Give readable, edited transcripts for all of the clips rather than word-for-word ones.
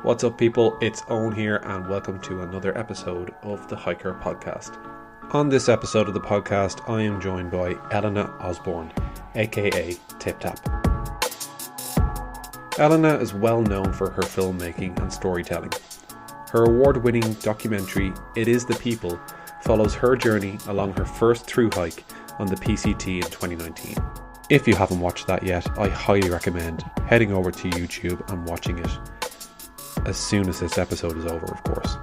What's up, people? It's Eoin here, and welcome to another episode of the HiiKER podcast. On this episode of the podcast, I am joined by Elina Osborne, aka Tip Tap. Elina is well known for her filmmaking and storytelling. Her award-winning documentary, It Is the People, follows her journey along her first thru-hike on the PCT in 2019. If you haven't watched that yet, I highly recommend heading over to YouTube and watching it as soon as this episode is over, of course.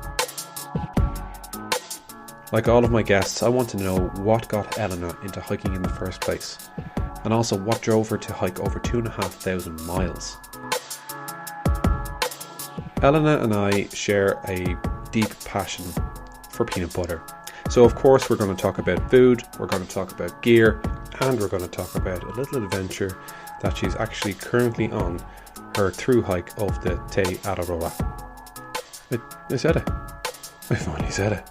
Like all of my guests, I want to know what got Elina into hiking in the first place, and also what drove her to hike over 2,500 miles. Elina and I share a deep passion for peanut butter. So of course we're going to talk about food, we're going to talk about gear, and we're going to talk about a little adventure that she's actually currently on, her thru-hike of the Te Araroa. I said it. I finally said it.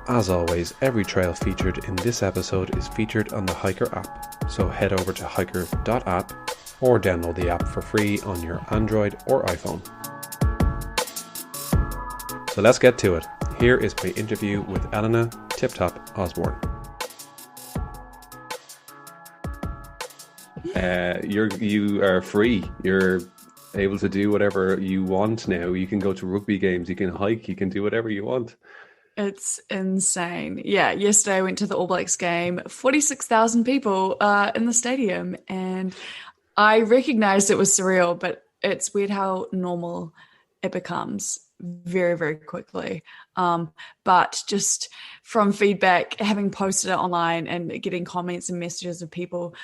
As always, every trail featured in this episode is featured on the HiiKER app, so head over to hiiker.app or download the app for free on your Android or iPhone. So let's get to it. Here is my interview with Elina Tip Tap Osborne. You are free. You're able to do whatever you want now. You can go to rugby games, you can hike, you can do whatever you want. It's insane. Yeah, yesterday I went to the All Blacks game, 46,000 people in the stadium, and I recognized it was surreal, but it's weird how normal it becomes very, very quickly. But just from feedback, having posted it online and getting comments and messages of people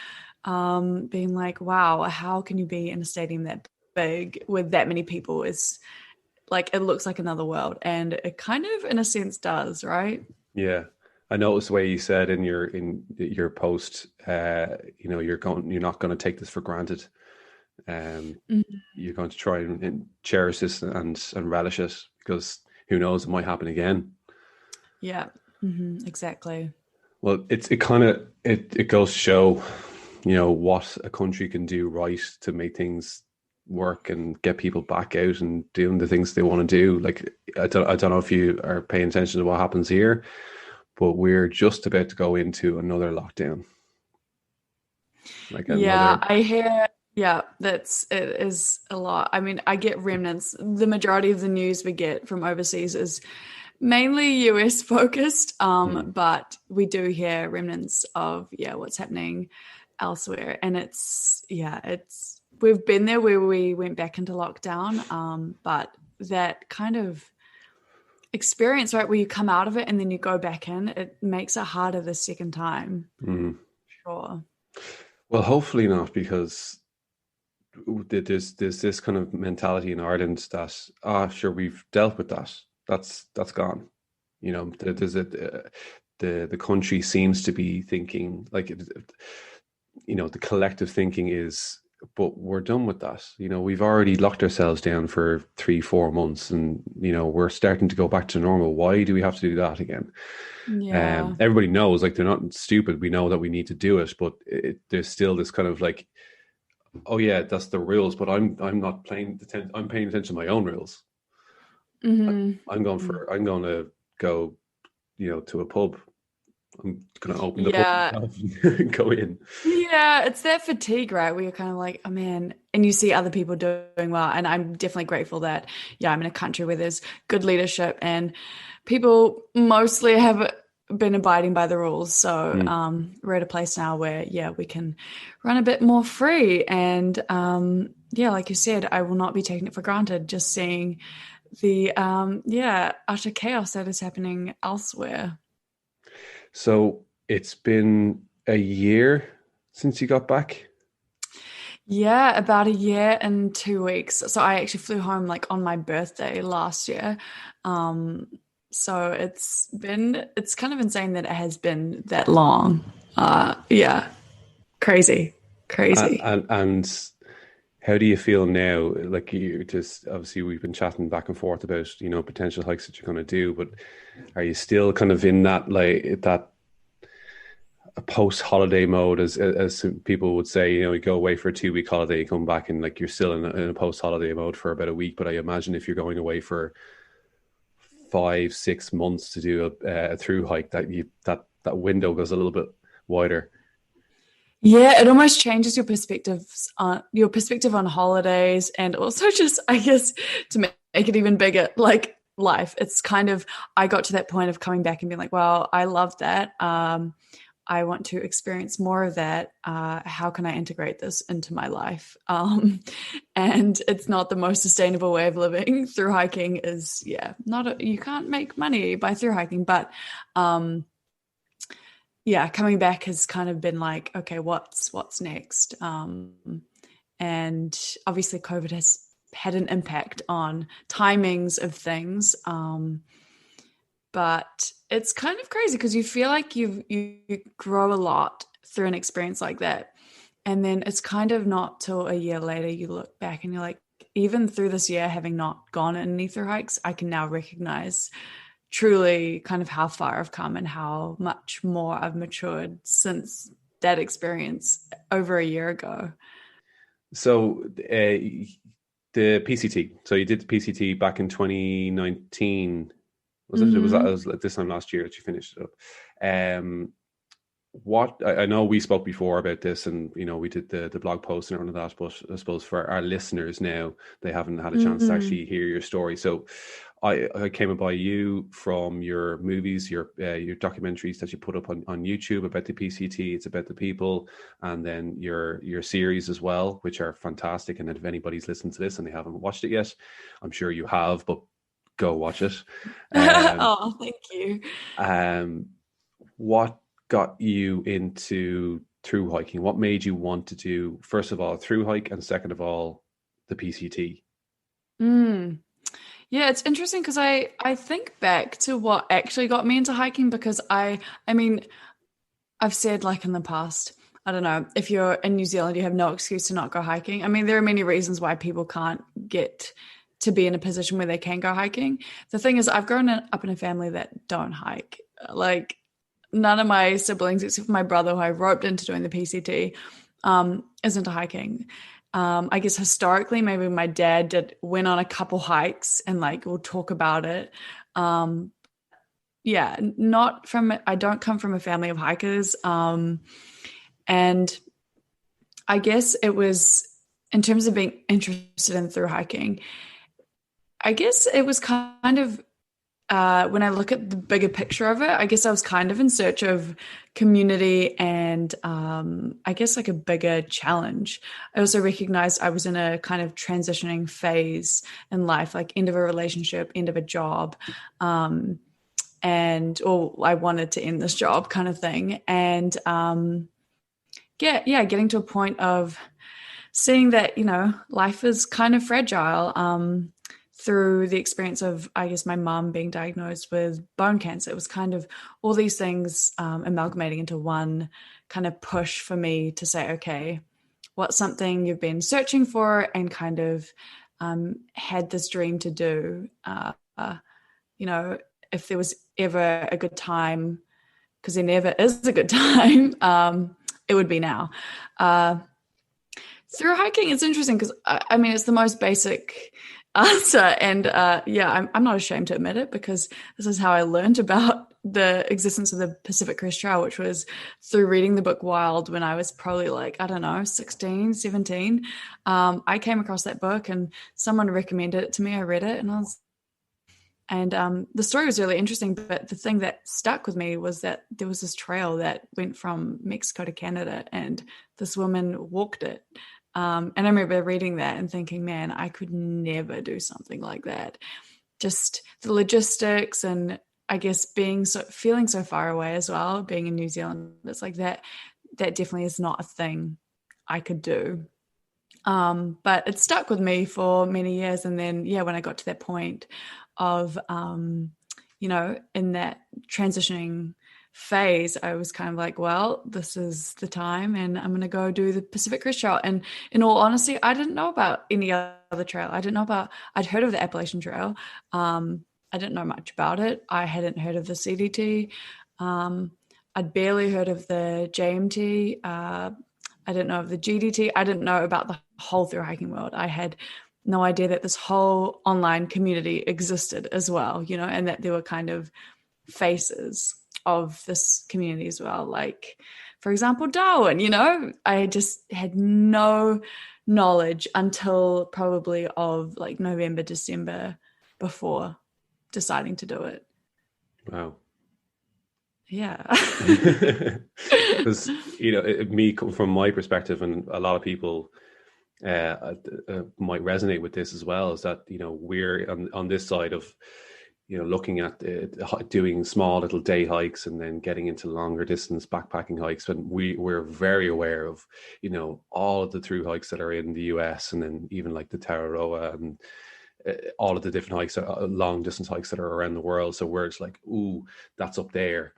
being like, wow, how can you be in a stadium that big with that many people? Is like, it looks like another world, and it kind of in a sense does, right? Yeah, I noticed the way you said in your post, you're not going to take this for granted. You're going to try and cherish this and relish it, because who knows, it might happen again. Yeah, exactly. Well, it goes to show, what a country can do right to make things work and get people back out and doing the things they want to do. Like, I don't know if you are paying attention to what happens here, but we're just about to go into another lockdown. I hear. Yeah, it is a lot. I mean, I get remnants. The majority of the news we get from overseas is mainly US focused, but we do hear remnants of what's happening elsewhere. And we've been there where we went back into lockdown, but that kind of experience, right, where you come out of it and then you go back in, it makes it harder the second time. Sure. Well, hopefully not, because there's this kind of mentality in Ireland that sure, we've dealt with that. That's gone. There's the country seems to be thinking like the collective thinking is, but we're done with that. We've already locked ourselves down for 3-4 months, and we're starting to go back to normal. Why do we have to do that again? Yeah. Everybody knows, like, they're not stupid. We know that we need to do it, but there's still this kind of like, oh yeah, that's the rules, but I'm not paying attention. I'm paying attention to my own rules. I'm going to go, to a pub. I'm going to open the pub and go in. Yeah, it's that fatigue, right? Where you're kind of like, oh man, and you see other people doing well. And I'm definitely grateful that, I'm in a country where there's good leadership and people mostly have been abiding by the rules. So we're at a place now where, we can run a bit more free. And like you said, I will not be taking it for granted, just seeing the utter chaos that is happening elsewhere. So it's been a year since you got back? Yeah, about a year and 2 weeks. So I actually flew home like on my birthday last year. So it's kind of insane that it has been that long. Crazy. And how do you feel now? Like, you just, obviously we've been chatting back and forth about, potential hikes that you're going to do, but are you still kind of in that, like, that a post-holiday mode, as some people would say. You know, you go away for a 2 week holiday, you come back and like you're still in a post-holiday mode for about a week. But I imagine if you're going away for 5 6 months to do a through hike, that window goes a little bit wider. Yeah, it almost changes your perspective on holidays, and also just, I guess, to make it even bigger, like life. It's kind of, I got to that point of coming back and being like, well, I love that. I want to experience more of that. How can I integrate this into my life? And it's not the most sustainable way of living. Through hiking is, yeah, you can't make money by through hiking, but yeah, coming back has kind of been like, okay, what's next? And obviously COVID has had an impact on timings of things. But it's kind of crazy because you feel like you grow a lot through an experience like that. And then it's kind of not till a year later you look back and you're like, even through this year, having not gone on any through hikes, I can now recognize truly kind of how far I've come and how much more I've matured since that experience over a year ago. So the PCT. So you did the PCT back in 2019. Was it? It was like this time last year that you finished it up. What I know we spoke before about this, and you know we did the blog post and all of that. But I suppose for our listeners now, they haven't had a chance to actually hear your story. So I came by you from your movies, your documentaries that you put up on YouTube about the PCT. It's about the people, and then your series as well, which are fantastic. And if anybody's listened to this and they haven't watched it yet, I'm sure you have, but go watch it. Oh, thank you. What got you into through hiking? What made you want to do, first of all, through hike, and second of all, the PCT? Yeah, it's interesting because I think back to what actually got me into hiking, because I mean, I've said like in the past, I don't know, if you're in New Zealand, you have no excuse to not go hiking. I mean, there are many reasons why people can't get to be in a position where they can go hiking. The thing is, I've grown up in a family that don't hike. Like, none of my siblings, except for my brother, who I roped into doing the PCT, is into hiking. I guess historically, maybe my dad went on a couple hikes and like we'll talk about it. Yeah, I don't come from a family of hikers. And I guess it was, in terms of being interested in through hiking, I guess it was kind of, when I look at the bigger picture of it, I guess I was kind of in search of community and I guess like a bigger challenge. I also recognized I was in a kind of transitioning phase in life, like end of a relationship, end of a job, or I wanted to end this job kind of thing. And getting to a point of seeing that, you know, life is kind of fragile. Through the experience of, I guess, my mum being diagnosed with bone cancer. It was kind of all these things amalgamating into one kind of push for me to say, okay, what's something you've been searching for and kind of had this dream to do? You know, if there was ever a good time, because there never is a good time, it would be now. Through hiking, it's interesting because, I mean, it's the most basic answer. And I'm not ashamed to admit it, because this is how I learned about the existence of the Pacific Crest Trail, which was through reading the book Wild when I was probably like, I don't know, 16, 17. I came across that book and someone recommended it to me. I read it and the story was really interesting. But the thing that stuck with me was that there was this trail that went from Mexico to Canada and this woman walked it. And I remember reading that and thinking, man, I could never do something like that. Just the logistics, and I guess feeling so far away as well, being in New Zealand, it's like that definitely is not a thing I could do. But it stuck with me for many years. And then, when I got to that point of, in that transitioning phase, I was kind of like, well, this is the time and I'm going to go do the Pacific Crest Trail. And in all honesty, I didn't know about any other trail. I'd heard of the Appalachian Trail. I didn't know much about it. I hadn't heard of the CDT. I I'd barely heard of the JMT. I didn't know of the GDT. I didn't know about the whole thru-hiking world. I had no idea that this whole online community existed as well, and that there were kind of faces of this community as well. Like, for example, Darwin, I just had no knowledge until probably of like November, December before deciding to do it. Wow. Yeah. Because, me from my perspective, and a lot of people might resonate with this as well, is that, we're on this side of, looking at doing small little day hikes and then getting into longer distance backpacking hikes. And we're very aware of, all of the through hikes that are in the US, and then even like the Te Araroa and all of the different hikes, long distance hikes that are around the world. So we're just like, ooh, that's up there.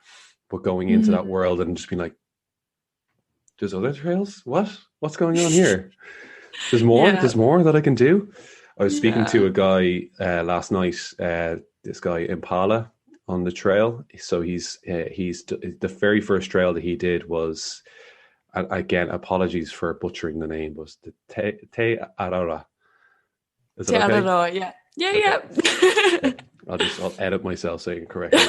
But going into that world and just being like, there's other trails? What's going on here? There's more. Yeah. There's more that I can do. I was speaking to a guy last night, this guy Impala on the trail. So he's the very first trail that he did was, again, apologies for butchering the name, was the Te Araroa. Is it okay? Araroa, yeah. Yeah. Okay. I'll edit myself saying correctly.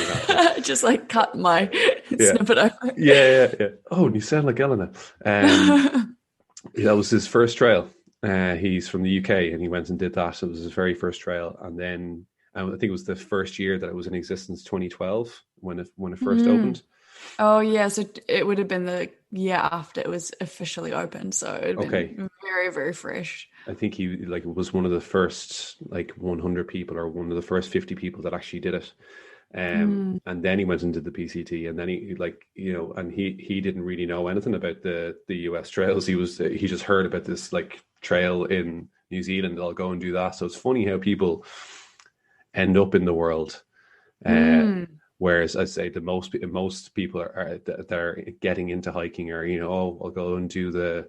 Just like cut my snippet over. Yeah. Oh, and you sound like Elena. That was his first trail. He's from the UK, and he went and did that. So it was his very first trail. And then I think it was the first year that it was in existence, 2012, when it first opened. Oh, yeah. So it would have been the year after it was officially opened. So it would have been very, very fresh. I think he was one of the first 100 people, or one of the first 50 people that actually did it. And then he went and did the PCT, and then he and he didn't really know anything about the US trails. He just heard about this trail in New Zealand. I'll go and do that. So it's funny how people end up in the world. Whereas I'd say most people are that are getting into hiking are, I'll go and do the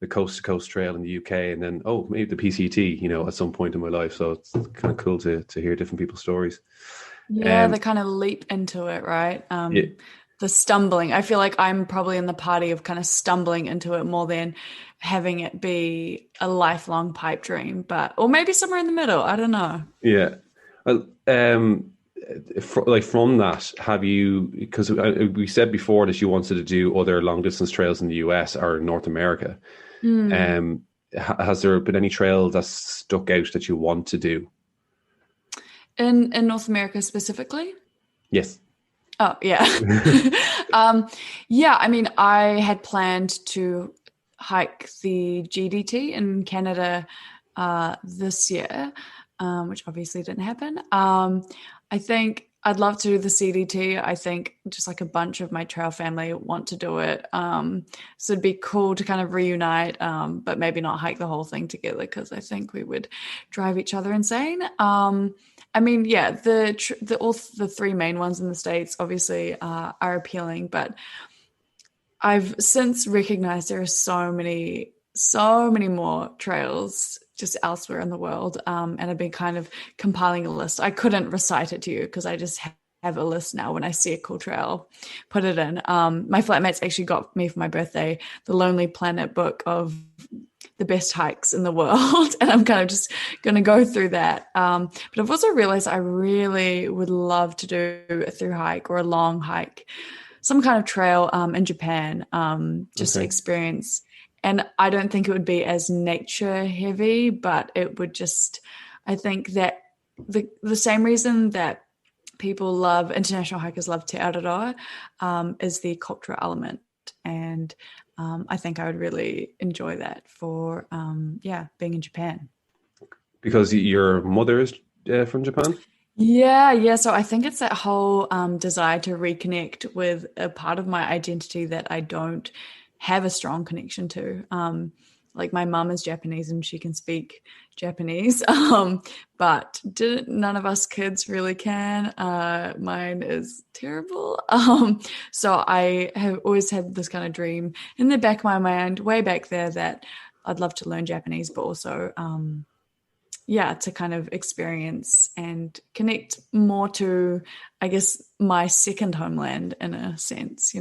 coast to coast trail in the UK, and then maybe the PCT, at some point in my life. So it's kind of cool to hear different people's stories. Yeah, they kind of leap into it, right? The stumbling. I feel like I'm probably in the party of kind of stumbling into it more than having it be a lifelong pipe dream, or maybe somewhere in the middle. I don't know. Yeah. Well, from that, have you, because we said before that you wanted to do other long distance trails in the US or North America. Has there been any trail that's stuck out that you want to do? In North America specifically? Yes. Oh, yeah. Yeah, I mean, I had planned to hike the GDT in Canada this year, which obviously didn't happen. I think I'd love to do the CDT. I think just like a bunch of my trail family want to do it. So it'd be cool to kind of reunite, but maybe not hike the whole thing together, because I think we would drive each other insane. I mean, yeah, all the three main ones in the States obviously are appealing, but I've since recognized there are so many more trails just elsewhere in the world, and I've been kind of compiling a list. I couldn't recite it to you because I just have a list now. When I see a cool trail, put it in. My flatmates actually got me for my birthday the Lonely Planet book of the best hikes in the world, and I'm kind of just going to go through that. But I've also realized I really would love to do a thru-hike or a long hike, some kind of trail in Japan, just to experience. And I don't think it would be as nature heavy, but it would just, I think that the same reason that international hikers love Te Araroa, is the cultural element. And I think I would really enjoy that for, being in Japan. Because your mother is from Japan? Yeah. So I think it's that whole desire to reconnect with a part of my identity that I don't have a strong connection to. Like my mum is Japanese and she can speak Japanese, but none of us kids really can. Mine is terrible. So I have always had this kind of dream in the back of my mind way back there that I'd love to learn Japanese, but also to kind of experience and connect more to, I guess, my second homeland in a sense,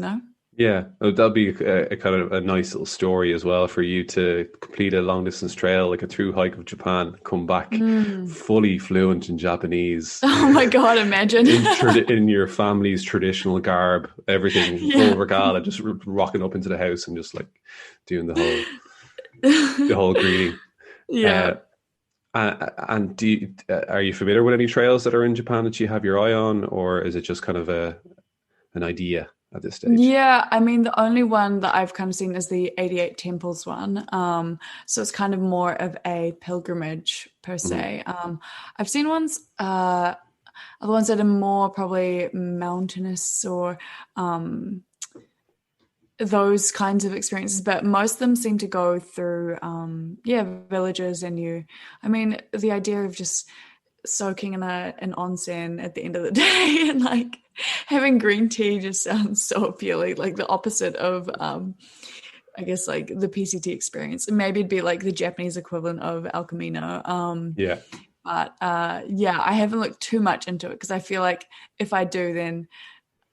Yeah, that'll be a kind of a nice little story as well for you to complete a long distance trail, like a through hike of Japan, come back Mm. fully fluent in Japanese, Oh my God, imagine. in your family's traditional garb, everything full Yeah. regalia, just rocking up into the house and just like doing the whole greeting. Uh, Yeah. and are you familiar with any trails that are in Japan that you have your eye on, or is it just kind of an idea at this stage? Yeah, I mean, the only one that I've kind of seen is the 88 Temples one. So it's kind of more of a pilgrimage per Mhm. se. I've seen other ones that are more probably mountainous or um, those kinds of experiences, but most of them seem to go through, villages. I mean, the idea of just soaking in an onsen at the end of the day and like having green tea just sounds so appealing, like the opposite of I guess like the PCT experience. Maybe it'd be like the Japanese equivalent of El Camino. Yeah. But I haven't looked too much into it because I feel like if I do, then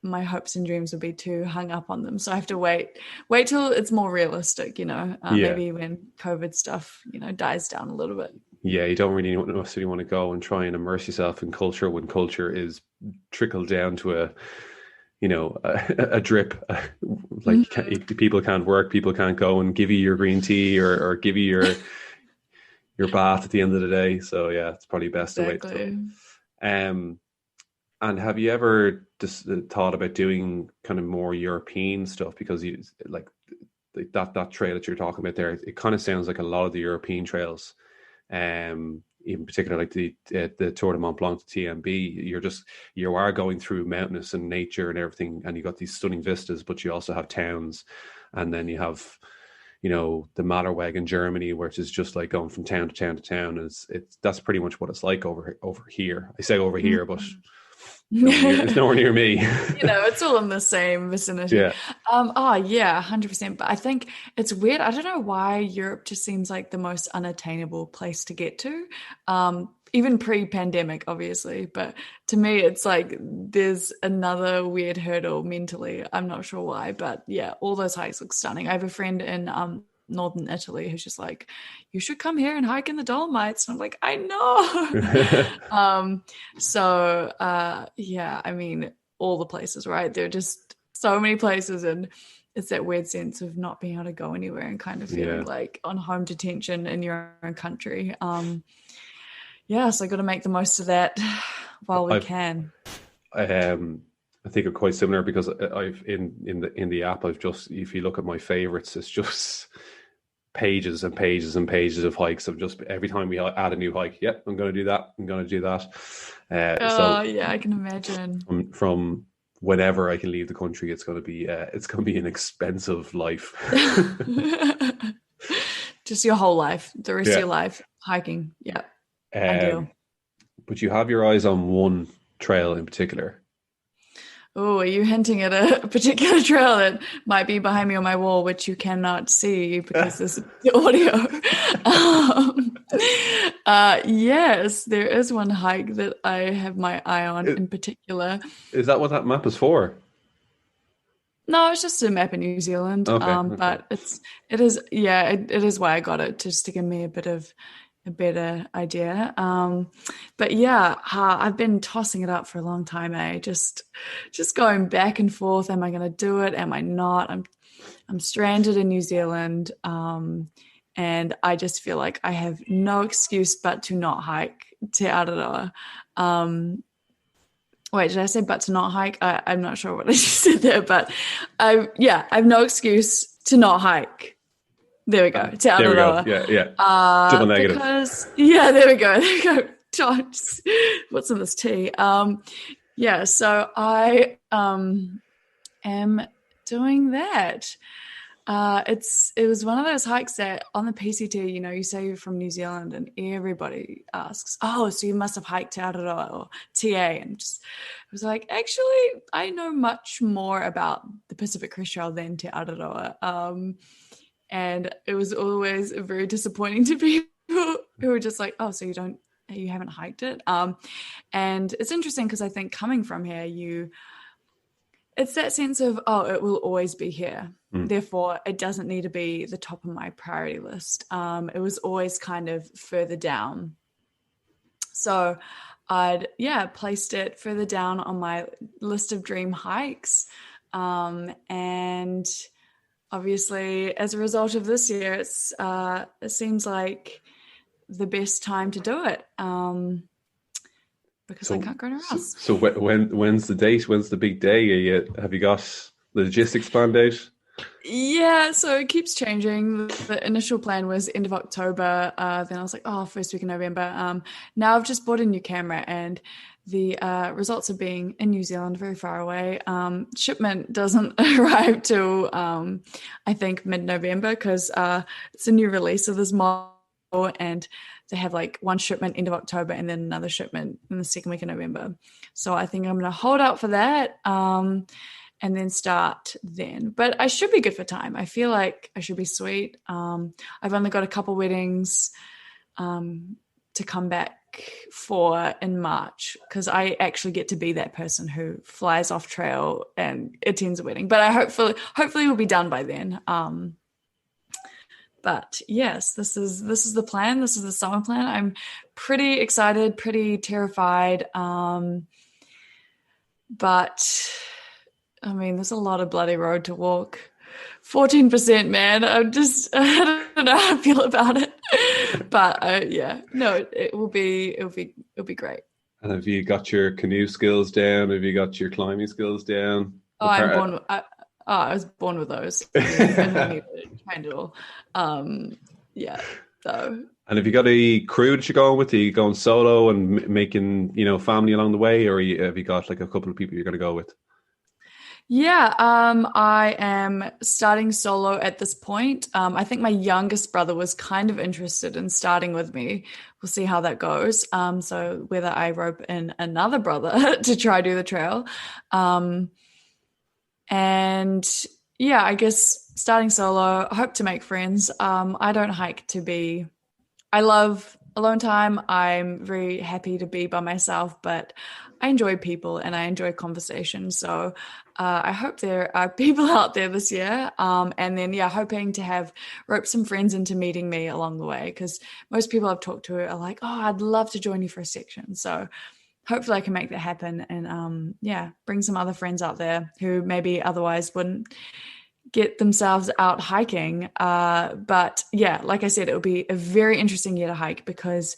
my hopes and dreams will be too hung up on them. So I have to wait till it's more realistic, Yeah. maybe when COVID stuff, dies down a little bit. Yeah, you don't really necessarily want to go and try and immerse yourself in culture when culture is trickled down to a drip. Like people can't work, people can't go and give you your green tea or give you your bath at the end of the day. So yeah, it's probably best to wait till. Exactly. Um, and have you ever just thought about doing kind of more European stuff because you like that trail that you're talking about there? It kind of sounds like a lot of the European trails, in particular like the Tour de Mont Blanc, the TMB. You are going through mountainous and nature and everything, and you got these stunning vistas, but you also have towns, and then you have the Matterweg in Germany, which is just like going from town to town to town. It's that's pretty much what it's like over here. I say over here, but it's nowhere near me. It's all in the same vicinity. Yeah. Oh yeah, 100%. But I think it's weird. I don't know why Europe just seems like the most unattainable place to get to. Even pre-pandemic, obviously. But to me, it's like there's another weird hurdle mentally. I'm not sure why, but yeah, all those hikes look stunning. I have a friend in northern Italy who's just like, you should come here and hike in the Dolomites. And I'm like, I know. I mean, all the places, right? There are just so many places, and it's that weird sense of not being able to go anywhere and kind of feeling Yeah. like on home detention in your own country. So I got to make the most of that while we I've can. I think I'm quite similar because I've in the app I've just, if you look at my favorites, it's just pages and pages and pages of hikes of just every time we add a new hike. Yep, I'm going to do that. I'm going to do that. So Yeah, I can imagine. from whenever I can leave the country, it's going to be an expensive life. Just your whole life, the rest of Yeah. your life hiking. Yeah, ideal. But you have your eyes on one trail in particular. Oh, are you hinting at a particular trail that might be behind me on my wall, which you cannot see because this is the audio? Yes, there is one hike that I have my eye on in particular. Is that what that map is for? No, it's just a map in New Zealand. Okay. But it is why I got it, just to give me a better idea. But yeah, I've been tossing it up for a long time, just going back and forth. Am I going to do it? Am I not? I'm stranded in New Zealand. And I just feel like I have no excuse but to not hike Te Araroa. Wait, did I say but to not hike? I'm not sure what I just said there, but I have no excuse to not hike. There we go. Te Araroa. There we go. Yeah. Double negative. There we go. There we go. Just, what's in this tea? So I am doing that. It was one of those hikes that on the PCT, you say you're from New Zealand and everybody asks, oh, so you must have hiked Te Araroa or TA. And I was like, actually, I know much more about the Pacific Crest Trail than Te Araroa. And it was always very disappointing to people who were just like, oh, so you don't you haven't hiked it. And it's interesting because I think coming from here, it's that sense of, oh, it will always be here. Therefore, it doesn't need to be the top of my priority list. It was always kind of further down. So I'd, placed it further down on my list of dream hikes. And obviously, as a result of this year, it seems like the best time to do it. Because I can't go anywhere else. So when's the date? When's the big day? Have you got the logistics planned out? Yeah, so it keeps changing. The initial plan was end of October. Then I was like, first week of November. Now I've just bought a new camera, and the results of being in New Zealand, very far away. Shipment doesn't arrive till I think mid-November because it's a new release of this model, and they have like one shipment end of October and then another shipment in the second week of November. So I think I'm going to hold out for that and then start then. But I should be good for time. I feel like I should be sweet. I've only got a couple weddings to come back for in March because I actually get to be that person who flies off trail and attends a wedding. But I hopefully we'll be done by then. But yes, this is the plan. This is the summer plan. I'm pretty excited, pretty terrified. But I mean, there's a lot of bloody road to walk. 14%, man. I don't know how I feel about it. But it'll be great. And have you got your canoe skills down? Have you got your climbing skills down? I was born with those. And I need to train it all. So. And have you got a crew that you're going with? Are you going solo and making, family along the way, or have you got like a couple of people you're going to go with? Yeah, I am starting solo at this point. I think my youngest brother was kind of interested in starting with me. We'll see how that goes. So whether I rope in another brother to try do the trail. And yeah, I guess starting solo, I hope to make friends. I don't hike I love alone time. I'm very happy to be by myself, but I enjoy people and I enjoy conversation. So I hope there are people out there this year. And then, hoping to have rope some friends into meeting me along the way, because most people I've talked to are like, I'd love to join you for a section. So hopefully I can make that happen and, bring some other friends out there who maybe otherwise wouldn't get themselves out hiking. But yeah, like I said, it'll be a very interesting year to hike because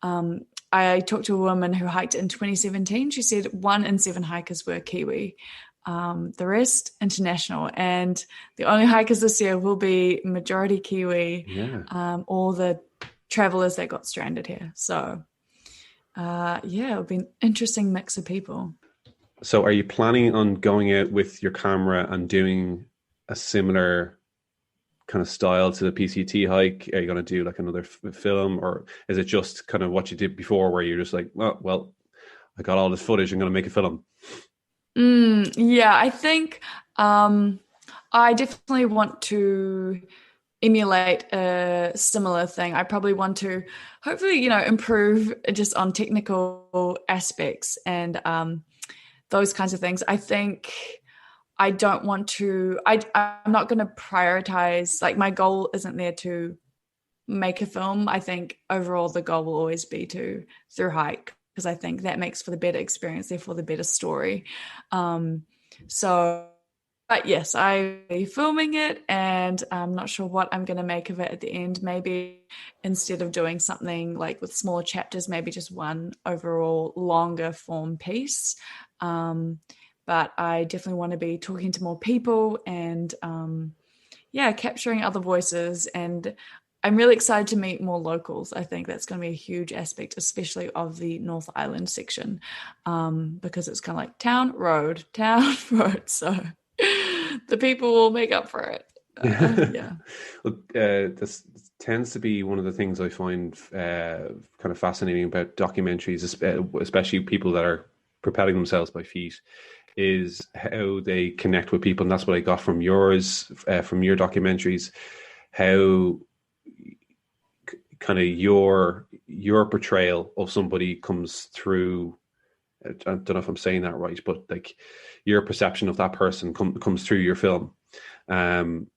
I talked to a woman who hiked in 2017. She said 1 in 7 hikers were Kiwi, the rest international. And the only hikers this year will be majority Kiwi, all the travelers that got stranded here. So it'll be an interesting mix of people. So are you planning on going out with your camera and doing a similar kind of style to the PCT hike? Are you going to do like another film, or is it just kind of what you did before where you're just like, well, I got all this footage, I'm going to make a film? I think I definitely want to emulate a similar thing. I probably want to hopefully, improve just on technical aspects and those kinds of things. I think I don't want to, I'm not going to prioritize, like my goal isn't there to make a film. I think overall the goal will always be to thru-hike, because I think that makes for the better experience, therefore the better story. But yes, I'll be filming it and I'm not sure what I'm going to make of it at the end. Maybe instead of doing something like with smaller chapters, maybe just one overall longer form piece. But I definitely want to be talking to more people and, capturing other voices. And I'm really excited to meet more locals. I think that's going to be a huge aspect, especially of the North Island section, because it's kind of like town, road. So the people will make up for it. Look, this tends to be one of the things I find kind of fascinating about documentaries, especially people that are propelling themselves by feet, is how they connect with people. And that's what I got from yours, from your documentaries, how kind of your your portrayal of somebody comes through. I don't know if I'm saying that right, but like your perception of that person comes through your film, and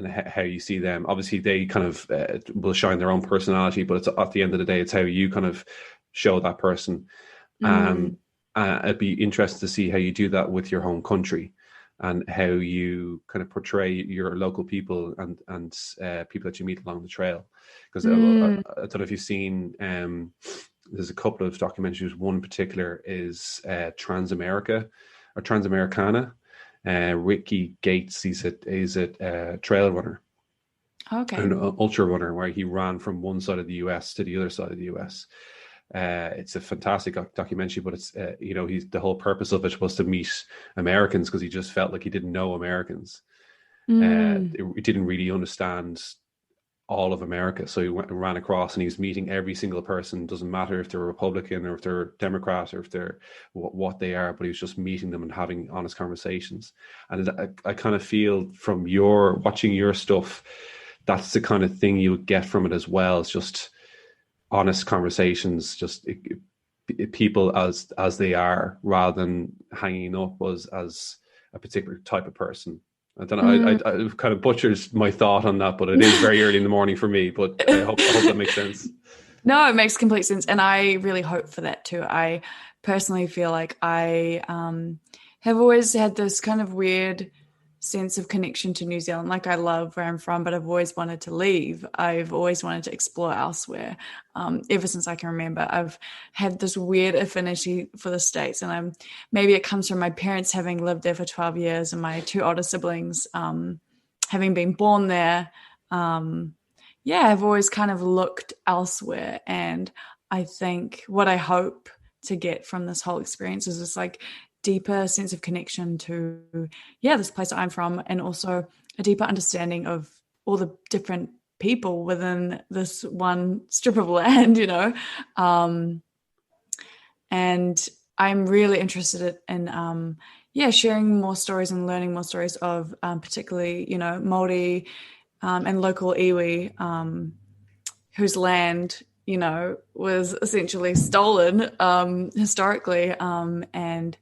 how you see them. Obviously, they kind of will shine their own personality, but it's at the end of the day, it's how you kind of show that person. It'd be interesting to see how you do that with your home country, and how you kind of portray your local people and people that you meet along the trail. Because I don't know if you've seen. There's a couple of documentaries. One in particular is Transamerica or Transamericana. Ricky Gates, he's a trail runner, an ultra runner, where he ran from one side of the US to the other side of the US. It's a fantastic documentary, but it's the whole purpose of it was to meet Americans, because he just felt like he didn't know Americans. He didn't really understand all of America, so he ran across and he was meeting every single person. Doesn't matter if they're Republican or if they're Democrat or if they're what they are, but he was just meeting them and having honest conversations. And I kind of feel from watching your stuff, that's the kind of thing you would get from it as well. It's just honest conversations, just people as they are, rather than hanging up as a particular type of person. I don't know. I kind of butchered my thought on that, but it is very early in the morning for me. But I hope that makes sense. No, it makes complete sense, and I really hope for that too. I personally feel like I have always had this kind of weird sense of connection to New Zealand. Like, I love where I'm from, but I've always wanted to leave. I've always wanted to explore elsewhere. Ever since I can remember, I've had this weird affinity for the States, and maybe it comes from my parents having lived there for 12 years and my two older siblings having been born there. I've always kind of looked elsewhere, and I think what I hope to get from this whole experience is this like deeper sense of connection to this place I'm from, and also a deeper understanding of all the different people within this one strip of land, and I'm really interested in sharing more stories and learning more stories of particularly Māori and local iwi whose land was essentially stolen historically, and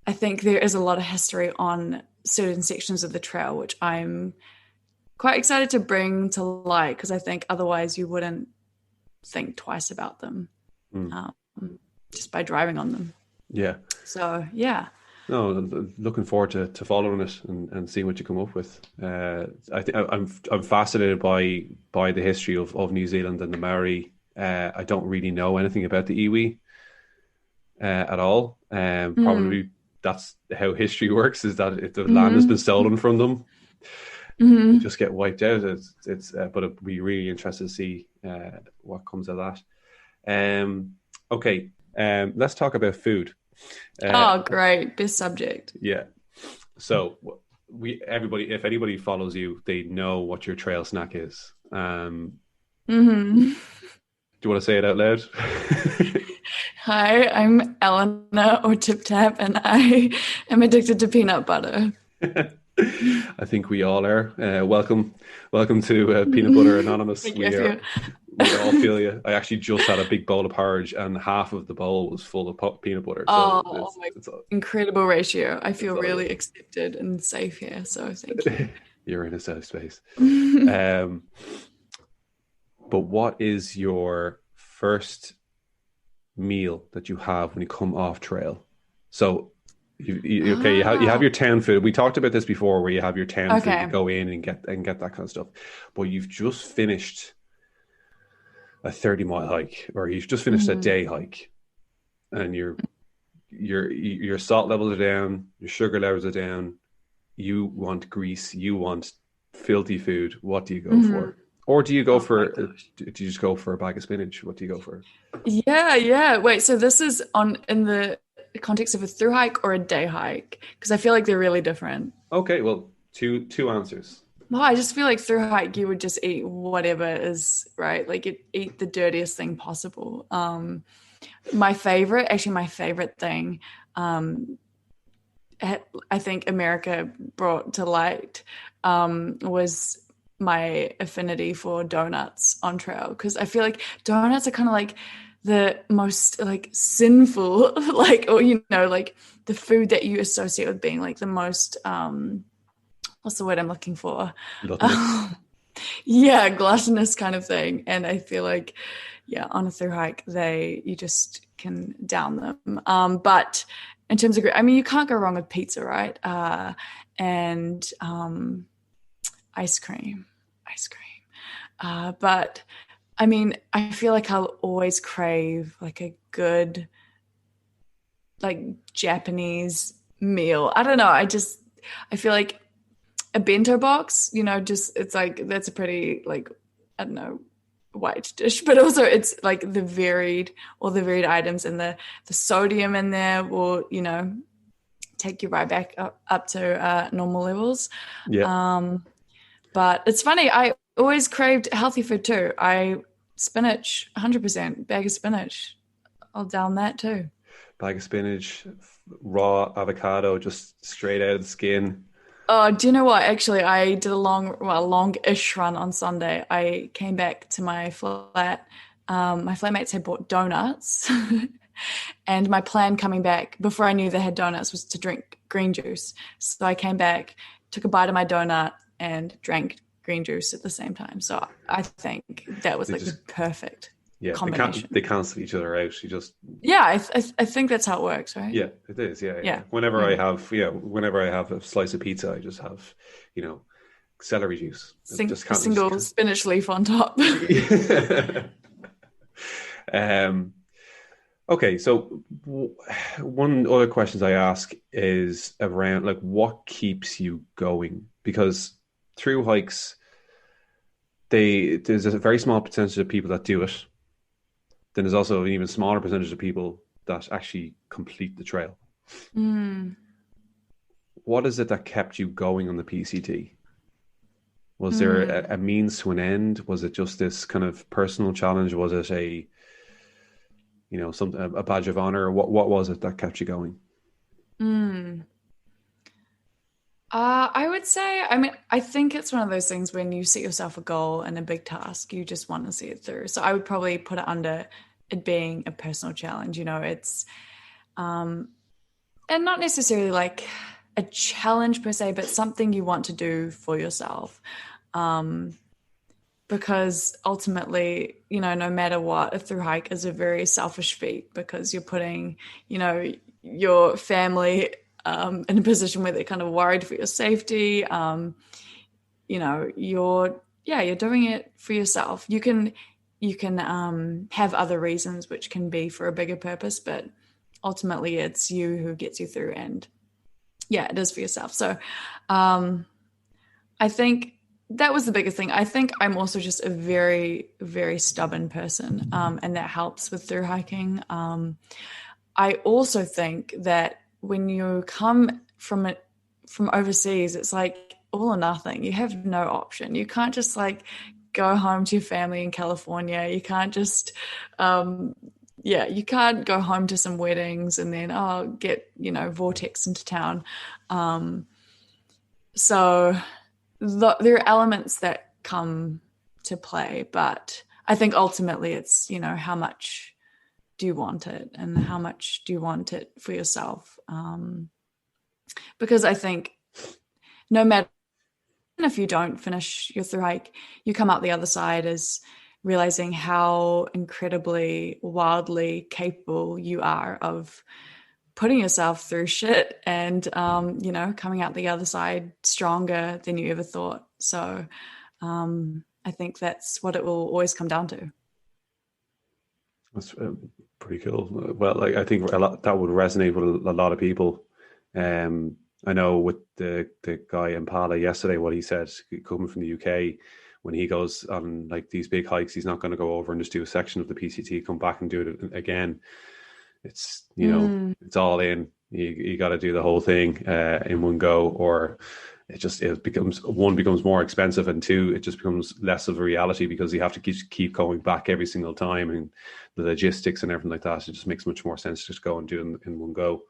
I think there is a lot of history on certain sections of the trail, which I'm quite excited to bring to light, because I think otherwise you wouldn't think twice about them just by driving on them. Yeah. So, yeah. No, looking forward to following it and seeing what you come up with. I think I'm fascinated by the history of New Zealand and the Maori. I don't really know anything about the iwi at all. Probably that's how history works, is that if the land has been stolen from them, they just get wiped out. But it'd be really interesting to see what comes of that. Okay, let's talk about food. Great, best subject. Yeah. So if anybody follows you, they know what your trail snack is. Do you want to say it out loud? Hi, I'm Elena, or Tip Tap, and I am addicted to peanut butter. I think we all are. Welcome to Peanut Butter Anonymous. We all feel you. I actually just had a big bowl of porridge, and half of the bowl was full of peanut butter. So it's incredible ratio. I feel really accepted and safe here. So thank you. You're in a safe space. But what is your first meal that you have when you come off trail? So you have your town food. We talked about this before, where you have your town food to go in and get that kind of stuff. But you've just finished a 30-mile hike, or you've just finished a day hike, and your salt levels are down, your sugar levels are down. You want grease, you want filthy food. What do you go for? Or do you go do you just go for a bag of spinach? What do you go for? Yeah. Wait, so this is in the context of a through hike or a day hike? Because I feel like they're really different. Okay, well, two answers. Well, I just feel like through hike you would just eat whatever is right. Like, you eat the dirtiest thing possible. My favorite thing, I think America brought to light was my affinity for donuts on trail, because I feel like donuts are kind of like the most like sinful, like, or like the food that you associate with being like the most what's the word I'm looking for? Gluttonous. Yeah, gluttonous kind of thing. And I feel like, yeah, on a through hike, you just can down them. But in terms of, I mean, you can't go wrong with pizza, right? And ice cream. But I mean, I feel like I'll always crave like a good, like Japanese meal. I don't know. I feel like a bento box, just it's like that's a pretty like, I don't know, white dish, but also it's like all the varied items, and the sodium in there will take you right back up to normal levels. Yeah. But it's funny, I always craved healthy food too. Spinach, 100% bag of spinach, I'll down that too. Bag of spinach, raw avocado, just straight out of the skin. Oh, do you know what? Actually, I did a long-ish run on Sunday. I came back to my flat. My flatmates had bought donuts, and my plan coming back before I knew they had donuts was to drink green juice. So I came back, took a bite of my donut, and drank green juice at the same time. So I think that was They like just the perfect Yeah, combination. they cancel each other out. You just Yeah, I think that's how it works, right? Yeah, it is. Yeah, yeah. Yeah. Mm. Whenever I have a slice of pizza, I just have, you know, celery juice. It just A can't. Just single can't. spinach leaf on top. um. Okay, so one other questions I ask is around like what keeps you going, because through hikes, there's a very small percentage of people that do it. Then there's also an even smaller percentage of people that actually complete the trail. Mm. What is it that kept you going on the PCT? Was there Mm. a means to an end? Was it just this kind of personal challenge? Was it a badge of honor? What was it that kept you going? Mm. I would say, I mean, I think it's one of those things when you set yourself a goal and a big task, you just want to see it through. So I would probably put it under it being a personal challenge. It's, um, and not necessarily like a challenge per se, but something you want to do for yourself. Um, because ultimately, no matter what, a through hike is a very selfish feat, because you're putting, your family in a position where they're kind of worried for your safety. You're doing it for yourself. You can have other reasons, which can be for a bigger purpose, but ultimately it's you who gets you through, and yeah, it is for yourself. So I think that was the biggest thing. I think I'm also just a very, very stubborn person, and that helps with through hiking. I also think that when you come from overseas, it's like all or nothing. You have no option. You can't just like go home to your family in California. You can't just, you can't go home to some weddings and then get vortex into town. So there are elements that come to play, but I think ultimately it's how much do you want it, and how much do you want it for yourself, because I think no matter if you don't finish your through hike, you come out the other side as realizing how incredibly wildly capable you are of putting yourself through shit, and coming out the other side stronger than you ever thought. So I think that's what it will always come down to. That's pretty cool. Well, like I think that would resonate with a lot of people. I know with the guy in Pala yesterday, what he said, coming from the UK, when he goes on like these big hikes, he's not going to go over and just do a section of the PCT, come back and do it again. It's it's all in. You got to do the whole thing in one go, or it becomes more expensive, and two, it just becomes less of a reality because you have to keep going back every single time, and the logistics and everything like that. It just makes much more sense to just go and do it in one go.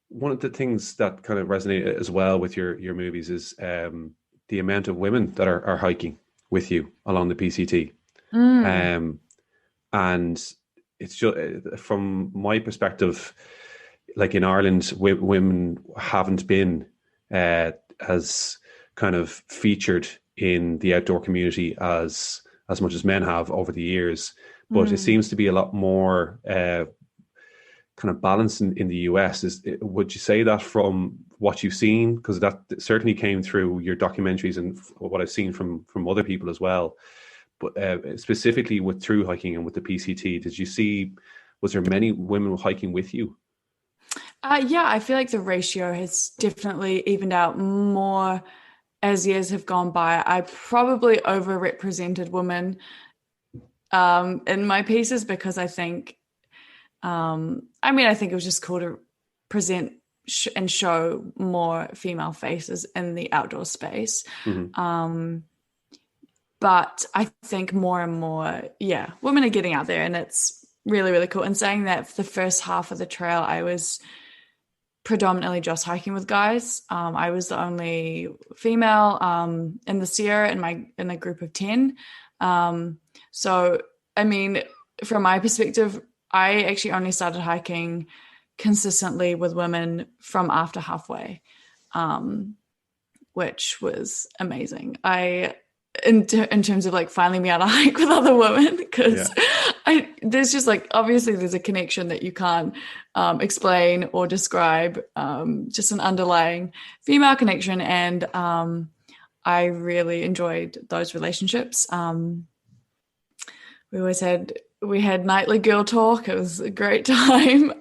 One of the things that kind of resonate as well with your movies is the amount of women that are hiking with you along the PCT. Mm. Um, and it's just from my perspective, like in Ireland, women haven't been as kind of featured in the outdoor community as much as men have over the years. But it Mm. seems to be a lot more kind of balanced in the US. Would you say that from what you've seen? Because that certainly came through your documentaries and what I've seen from other people as well. But specifically with through hiking and with the PCT, was there many women hiking with you? Yeah, I feel like the ratio has definitely evened out more as years have gone by. I probably overrepresented women in my pieces because I think, I think it was just cool to present and show more female faces in the outdoor space. Mm-hmm. But I think more and more, yeah, women are getting out there and it's really, really cool. And saying that for the first half of the trail, I was predominantly just hiking with guys. I was the only female in the Sierra in a group of 10. So, I mean, from my perspective, I actually only started hiking consistently with women from after halfway, which was amazing. In terms of like finally being able to hike with other women, because there's just like obviously there's a connection that you can't explain or describe, just an underlying female connection, and I really enjoyed those relationships. We had nightly girl talk. It was a great time.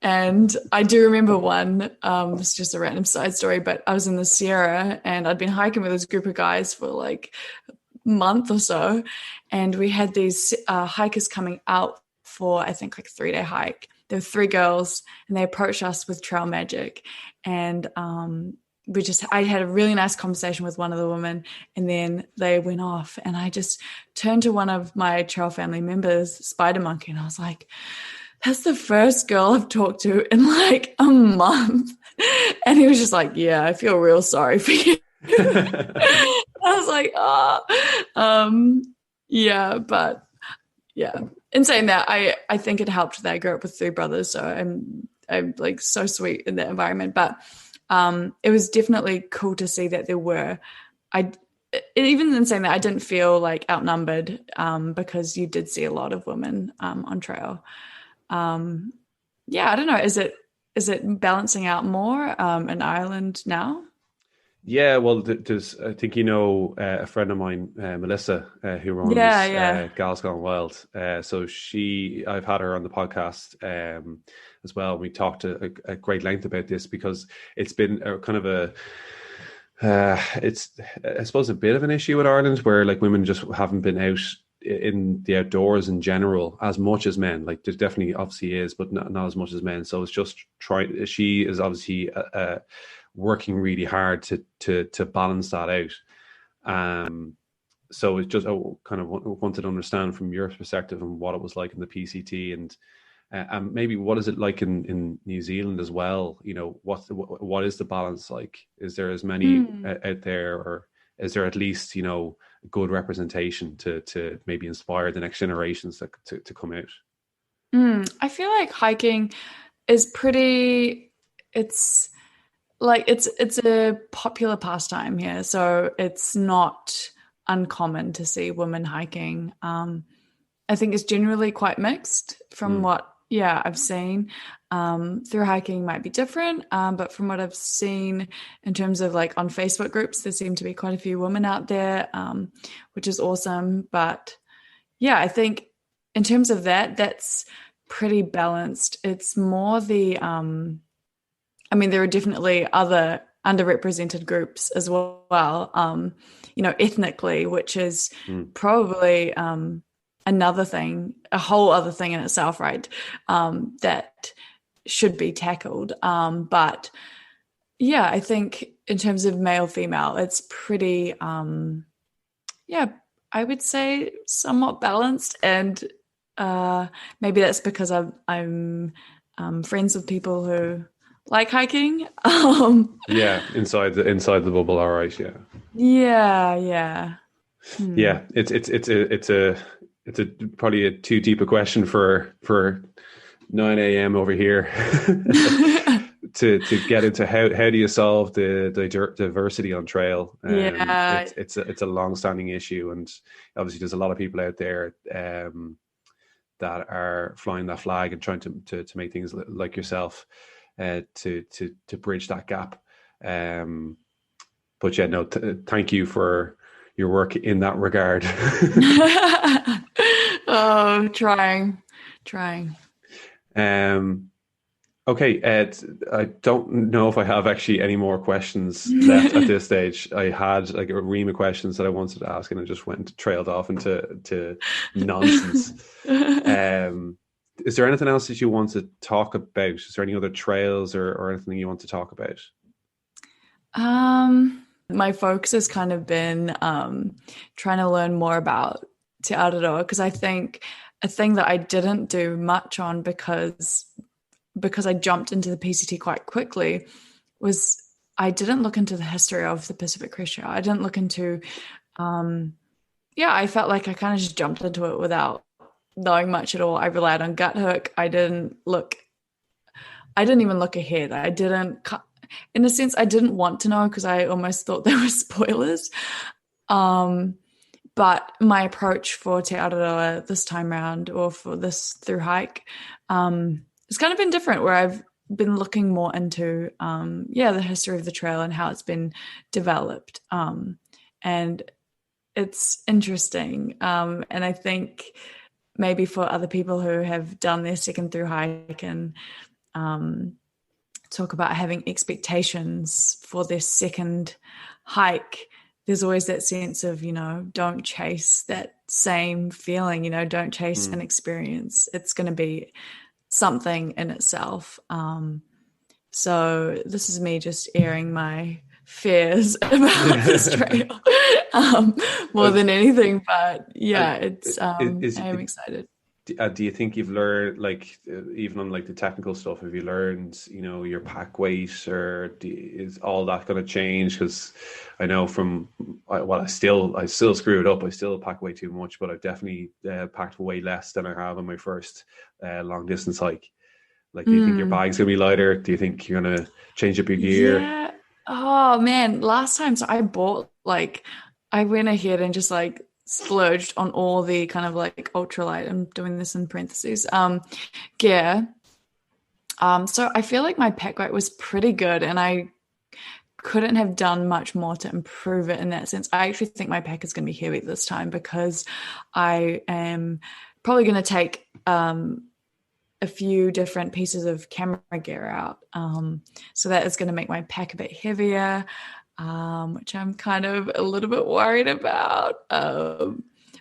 And I do remember one, it's just a random side story, but I was in the Sierra and I'd been hiking with this group of guys for like a month or so. And we had these hikers coming out for, I think, like a 3-day hike. There were 3 girls and they approached us with trail magic. And I had a really nice conversation with one of the women, and then they went off and I just turned to one of my trail family members, Spider Monkey, and I was like, that's the first girl I've talked to in like a month. And he was just like, yeah, I feel real sorry for you. I was like, yeah, but yeah. In saying that, I think it helped that I grew up with 3 brothers. So I'm like so sweet in that environment. But it was definitely cool to see that there were, even in saying that, I didn't feel like outnumbered because you did see a lot of women on trail. Yeah, I don't know. Is it balancing out more in Ireland now? Yeah, well, there's, I think a friend of mine, Melissa, who Yeah, runs yeah. Gals Gone Wild. So I've had her on the podcast as well. We talked at great length about this because it's been a kind of it's, I suppose, a bit of an issue in Ireland where like women just haven't been out in the outdoors in general as much as men. Like there's definitely obviously is, but not as much as men. So it's just she is obviously working really hard to balance that out. So it's just kind of wanted to understand from your perspective and what it was like in the PCT, and maybe what is it like in New Zealand as well? What is the balance like? Is there as many out there, or is there at least good representation to maybe inspire the next generations to come out? I feel like hiking is pretty. It's like it's a popular pastime here, so it's not uncommon to see women hiking. I think it's generally quite mixed from what I've seen. Through hiking might be different, but from what I've seen in terms of like on Facebook groups, there seem to be quite a few women out there, which is awesome. But yeah, I think in terms of that's pretty balanced. It's more there are definitely other underrepresented groups as well, ethnically, which is probably another thing, a whole other thing in itself, right? That should be tackled. But yeah, I think in terms of male, female, it's pretty, I would say somewhat balanced. And maybe that's because I'm friends with people who like hiking. Yeah, inside the bubble. All right. Yeah. Yeah, yeah. Hmm. Yeah. It's probably a too deep a question for 9 a.m. over here to get into how do you solve the diversity on trail. Yeah. It's a long standing issue, and obviously there's a lot of people out there that are flying that flag and trying to make things like yourself to bridge that gap. But yeah, no, thank you for your work in that regard. Oh, trying. um, okay, Ed, I don't know if I have actually any more questions left at this stage. I had like a ream of questions that I wanted to ask, and I just went trailed off into nonsense. Is there anything else that you want to talk about? Is there any other trails or anything you want to talk about? My focus has kind of been trying to learn more about Te Araroa, because I think a thing that I didn't do much on because I jumped into the PCT quite quickly was I didn't look into the history of the Pacific Crest. I didn't look into I felt like I kind of just jumped into it without knowing much at all. I relied on gut hook. I didn't even look ahead. In a sense, I didn't want to know because I almost thought there were spoilers. But my approach for Te Araroa this time around, or for this thru-hike, it's kind of been different, where I've been looking more into the history of the trail and how it's been developed. And it's interesting. And I think maybe for other people who have done their second thru-hike and talk about having expectations for their second hike, there's always that sense of, don't chase that same feeling, don't chase an experience. It's going to be something in itself. So this is me just airing my fears about this trail more than anything. But yeah, I am excited. Do you think you've learned, like, even on like the technical stuff, have you learned, your pack weight, or is all that going to change? Because I know I still screw it up. I still pack way too much, but I've definitely packed way less than I have on my first long distance hike. Like, do you think your bag's going to be lighter? Do you think you're going to change up your gear? Yeah. Oh man, last time, so I went ahead and just like splurged on all the kind of like ultralight, I'm doing this in parentheses, gear. So I feel like my pack weight was pretty good, and I couldn't have done much more to improve it in that sense. I actually think my pack is going to be heavy this time, because I am probably going to take a few different pieces of camera gear out. So that is going to make my pack a bit heavier, which I'm kind of a little bit worried about.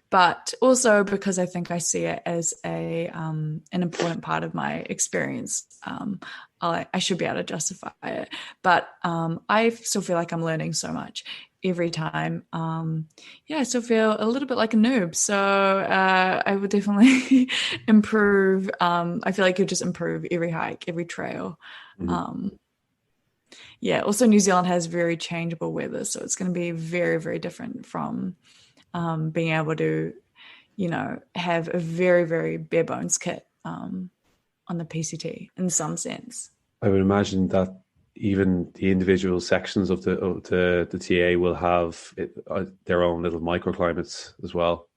But also because I think I see it as an important part of my experience. I should be able to justify it. But I still feel like I'm learning so much every time. I still feel a little bit like a noob. So I would definitely improve. I feel like you'll just improve every hike, every trail. Also New Zealand has very changeable weather. So it's going to be very, very different from being able to, have a very, very bare bones kit on the PCT in some sense. I would imagine that even the individual sections of the TA will have their own little microclimates as well.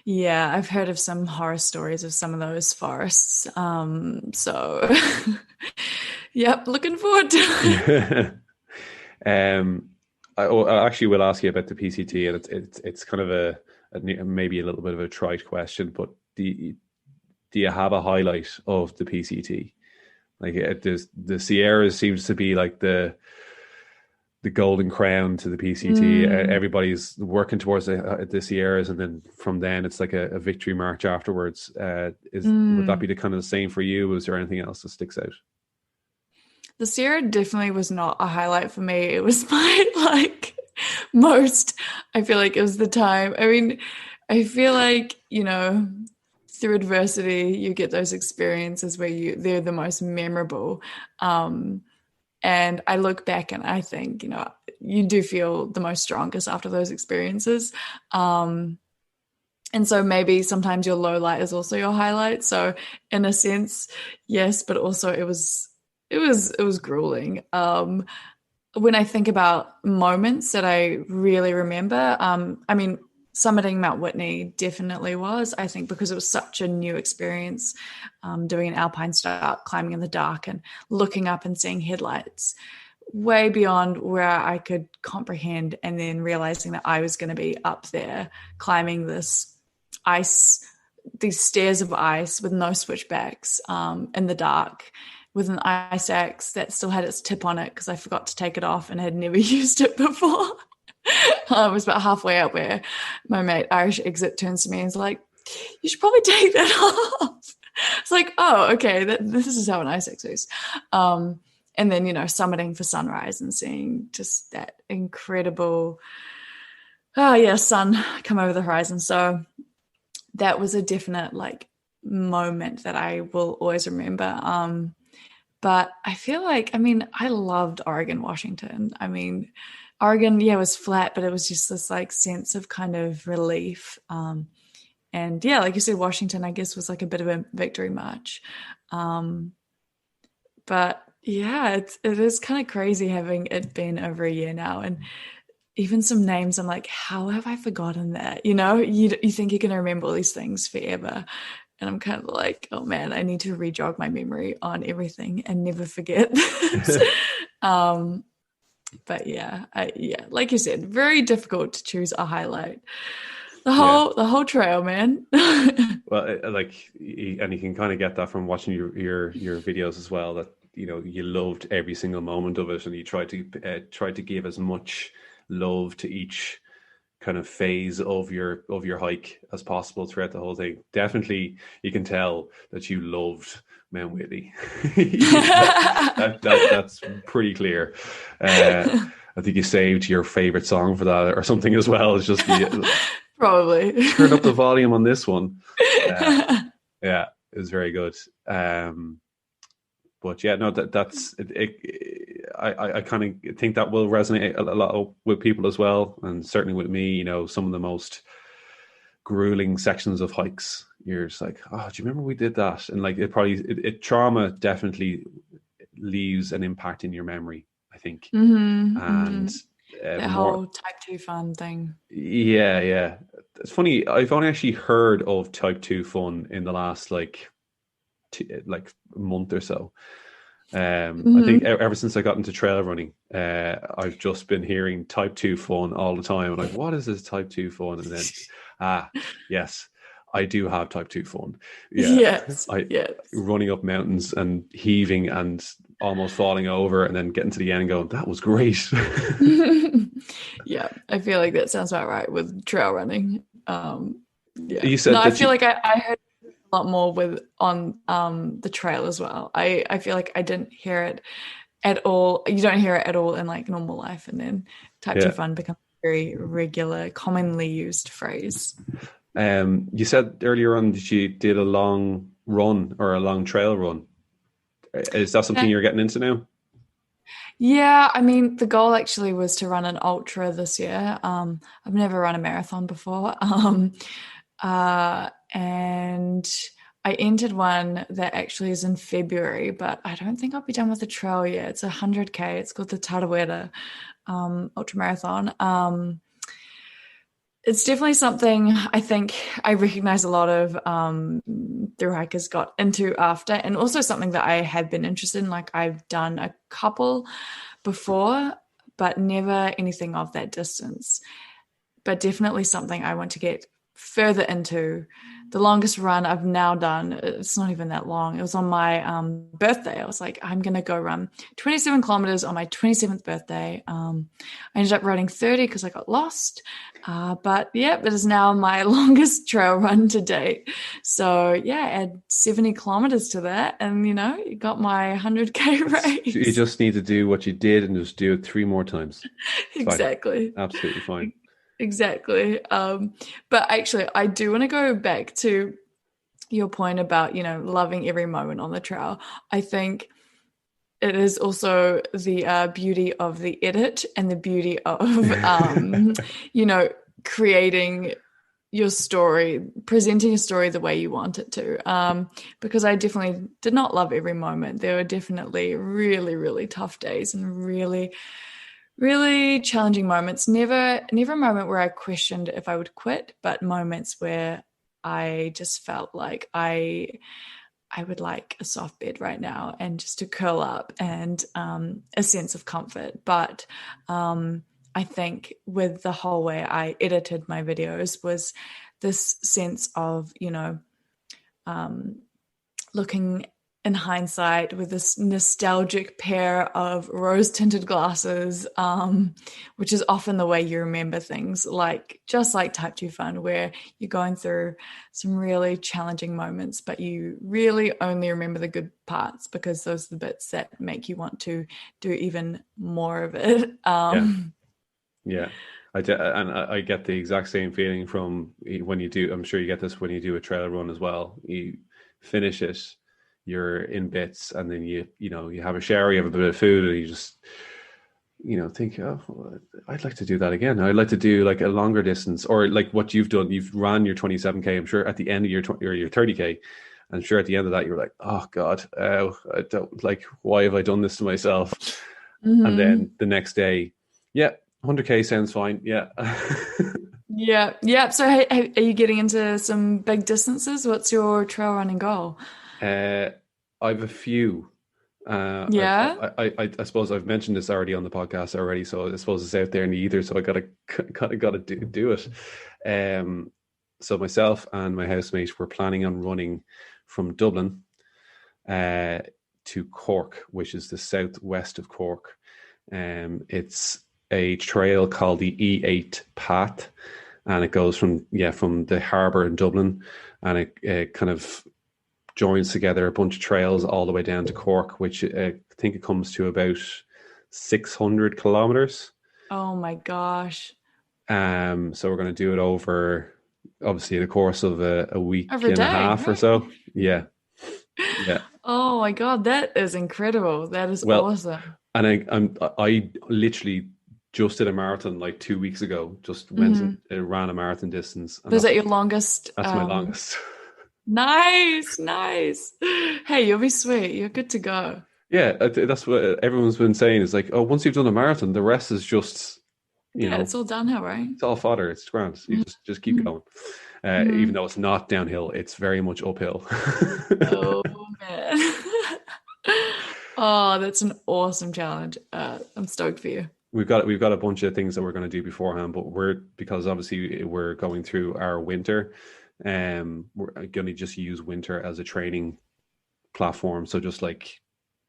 Yeah, I've heard of some horror stories of some of those forests. So, yep, looking forward to it. I actually will ask you about the PCT, and it's kind of a maybe a little bit of a trite question, but do you have a highlight of the PCT? Like, the Sierras seems to be like the golden crown to the PCT. Everybody's working towards the Sierras, and then from then it's like a victory march afterwards. Would that be the kind of the same for you? Was there anything else that sticks out? The Sierra definitely was not a highlight for me. It was my I feel like it was the time. I mean, I feel like, through adversity, you get those experiences where they're the most memorable. And I look back and I think, you do feel the most strongest after those experiences. And so maybe sometimes your low light is also your highlight. So in a sense, yes, but also it was grueling. When I think about moments that I really remember, I mean, summiting Mount Whitney definitely was, I think, because it was such a new experience, doing an alpine start, climbing in the dark and looking up and seeing headlights way beyond where I could comprehend, and then realizing that I was going to be up there climbing these stairs of ice with no switchbacks, in the dark, with an ice axe that still had its tip on it because I forgot to take it off and had never used it before. I was about halfway up where my mate Irish Exit turns to me and is like, "You should probably take that off." It's like, oh, okay, this is how an ice axe is. And then, summiting for sunrise and seeing just that incredible, sun come over the horizon. So that was a definite moment that I will always remember. But I feel like, I loved Oregon, Washington. Oregon, was flat, but it was just this sense of kind of relief. And like you said, Washington, I guess, was a bit of a victory march. But it is kind of crazy having it been over a year now. And even some names, I'm like, how have I forgotten that? You think you're going to remember all these things forever. And I'm kind of like, oh man, I need to re-jog my memory on everything and never forget this. But like you said, very difficult to choose a highlight. The whole trail, man. Well, and you can kind of get that from watching your videos as well, that you loved every single moment of it, and you tried to give as much love to each kind of phase of your hike as possible throughout the whole thing. Definitely, you can tell that you loved Mount Whitney. That's pretty clear. I think you saved your favorite song for that or something as well. It's just probably turn up the volume on this one. It was very good. But yeah, no, that's it. I kind of think that will resonate a lot with people as well, and certainly with me. Some of the most grueling sections of hikes, you're just like, oh, do you remember we did that? And trauma definitely leaves an impact in your memory, I think. And the whole type 2 fun thing. Yeah. It's funny. I've only actually heard of type 2 fun in the last month or so. I think ever since I got into trail running, I've just been hearing type 2 fun all the time. I'm like, what is this type 2 fun? And then, yes, I do have type 2 fun. Yes. Running up mountains and heaving and almost falling over, and then getting to the end and going, that was great. Yeah, I feel like that sounds about right with trail running. You said I feel like I heard a lot more on the trail as well. I feel like I didn't hear it at all. You don't hear it at all in normal life, and then type 2 fun becomes a very regular, commonly used phrase. You said earlier on that you did a long run or a long trail run. Is that something you're getting into now? Yeah, the goal actually was to run an ultra this year. I've never run a marathon before. And I entered one that actually is in February, but I don't think I'll be done with the trail yet. It's 100K. It's called the Tarawera ultra marathon. It's definitely something I think I recognize a lot of thru-hikers got into after, and also something that I have been interested in. I've done a couple before, but never anything of that distance. But definitely something I want to get further into. The longest run I've now done, it's not even that long. It was on my birthday. I was like, I'm going to go run 27 kilometers on my 27th birthday. I ended up running 30 because I got lost. But it is now my longest trail run to date. So add 70 kilometers to that, and you got my 100K race. You just need to do what you did and just do it 3 more times. Exactly. Fine. Absolutely fine. Exactly. But actually, I do want to go back to your point about, loving every moment on the trail. I think it is also the beauty of the edit and the beauty of, creating your story, presenting a story the way you want it to. Because I definitely did not love every moment. There were definitely really, really tough days and really, really challenging moments. Never a moment where I questioned if I would quit, but moments where I just felt like I would like a soft bed right now and just to curl up and a sense of comfort. But I think with the whole way I edited my videos was this sense of, looking in hindsight with this nostalgic pair of rose-tinted glasses, which is often the way you remember things, just like Type 2 Fun, where you're going through some really challenging moments, but you really only remember the good parts because those are the bits that make you want to do even more of it. Yeah. I get the exact same feeling from when you do. I'm sure you get this when you do a trail run as well. You finish it, you're in bits, and then you have a shower, you have a bit of food, and you just think, oh, well, I'd like to do that again. I'd like to do like a longer distance, or like what you've done. You've ran your 27K. I'm sure at the end of your or your 30K. I'm sure at the end of that you're like, oh God, I don't like. Why have I done this to myself? Mm-hmm. And then the next day, yeah, 100K sounds fine. Yeah. Yeah. So are you getting into some big distances? What's your trail running goal? I have a few. Yeah. I suppose I've mentioned this already on the podcast already, so I suppose it's out there in the ether. So I gotta do it. So myself and my housemate were planning on running from Dublin to Cork, which is the southwest of Cork. It's a trail called the E8 Path, and it goes from the harbour in Dublin, and it kind of joins together a bunch of trails all the way down to Cork, which I think it comes to about 600 kilometers. Oh my gosh. So we're going to do it over, obviously, the course of a week Every and a day, half or right? so. Yeah. Oh my God, that is incredible. That is Well, awesome. and I literally just did a marathon like 2 weeks ago. Just went and Mm-hmm. ran a marathon distance, and Was that your longest? that's my longest. Nice. Hey, you'll be sweet. You're good to go. Yeah, that's what everyone's been saying. Is like, oh, once you've done a marathon, the rest is just, Yeah, it's all downhill, right? it's all fodder. It's grand. You just keep Mm-hmm. going. Even Mm-hmm. though it's not downhill, it's very much uphill. Oh man. Oh, that's an awesome challenge. I'm stoked for you. We've got a bunch of things that we're going to do beforehand, but because obviously we're going through our winter, we're going to just use winter as a training platform. So just like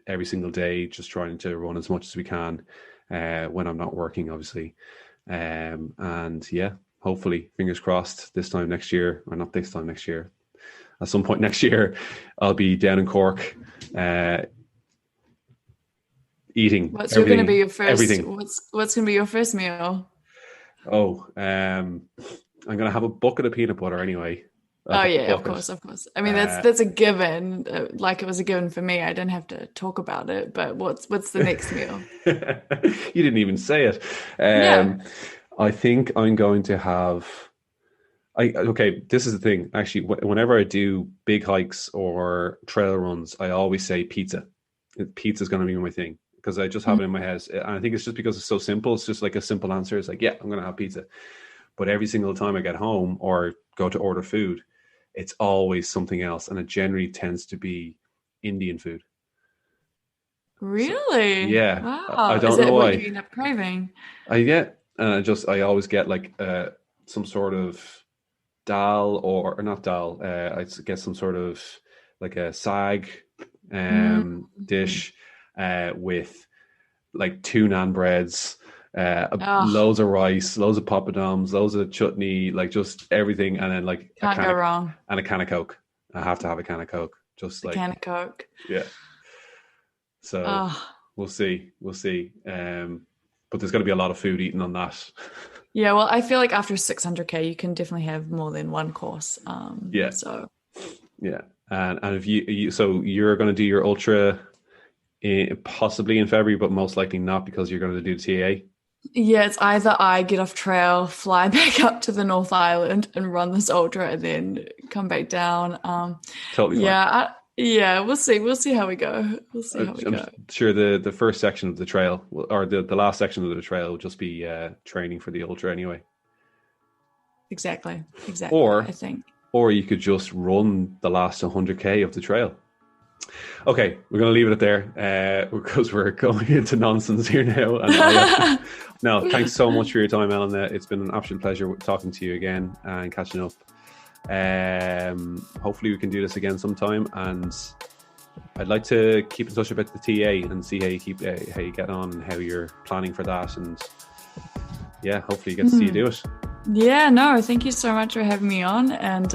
every single day, just trying to run as much as we can when I'm not working, obviously. And yeah, hopefully, fingers crossed, this time next year, or not this time next year, at some point next year, I'll be down in Cork, eating What's going to be everything, your first? everything. What's going to be your first meal? Oh, I'm gonna have a bucket of peanut butter anyway. A Oh whole yeah, of bucket. course, of course. I mean, that's a given. Like it was a given for me. I didn't have to talk about it. But what's the next meal? You didn't even say it. Yeah. I think I'm going to have. Okay, this is the thing. Actually, whenever I do big hikes or trail runs, I always say pizza. Pizza is going to be my thing because I just have it in my head, and I think it's just because it's so simple. It's just like a simple answer. It's like, yeah, I'm going to have pizza. But every single time I get home or go to order food, it's always something else, and it generally tends to be Indian food. So Really? yeah, I Wow. Is don't know that what you why. end up craving? I always get like some sort of dal or not dal. I get some sort of like a sag Mm. dish with like two naan breads, Oh, loads of rice, loads of papadums, loads of chutney, like just everything, and then like can't go wrong. a can of Coke. I have to have a can of Coke, just A like can of Coke. yeah. So Oh, we'll see. But there's going to be a lot of food eaten on that. yeah. Well, I feel like after 600K, you can definitely have more than one course. Yeah, So Yeah, and if so you're going to do your ultra possibly in February, but most likely not because you're going to do the TA. Yeah, it's either I get off trail, fly back up to the North Island and run this ultra and then come back down. Totally fine. Yeah, we'll see. We'll see how we go. We'll see how we go. I'm sure the first section of the trail, or the last section of the trail, will just be training for the ultra anyway. Exactly. Or I think. Or you could just run the last 100k of the trail. Okay, we're going to leave it at there because we're going into nonsense here now. And no, thanks so much for your time, Elena. It's been an absolute pleasure talking to you again and catching up. Hopefully we can do this again sometime, and I'd like to keep in touch about the TA and see how you get on and how you're planning for that, and yeah, hopefully you get to see you do it. Yeah, no, thank you so much for having me on, and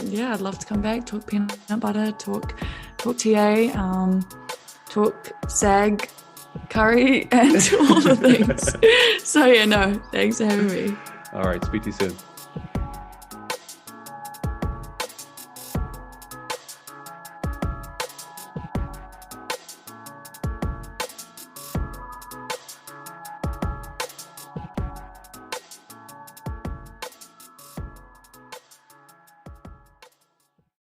yeah, I'd love to come back, talk peanut butter, talk TA, talk sag curry, and all the things. So yeah, no, thanks for having me. All right, speak to you soon.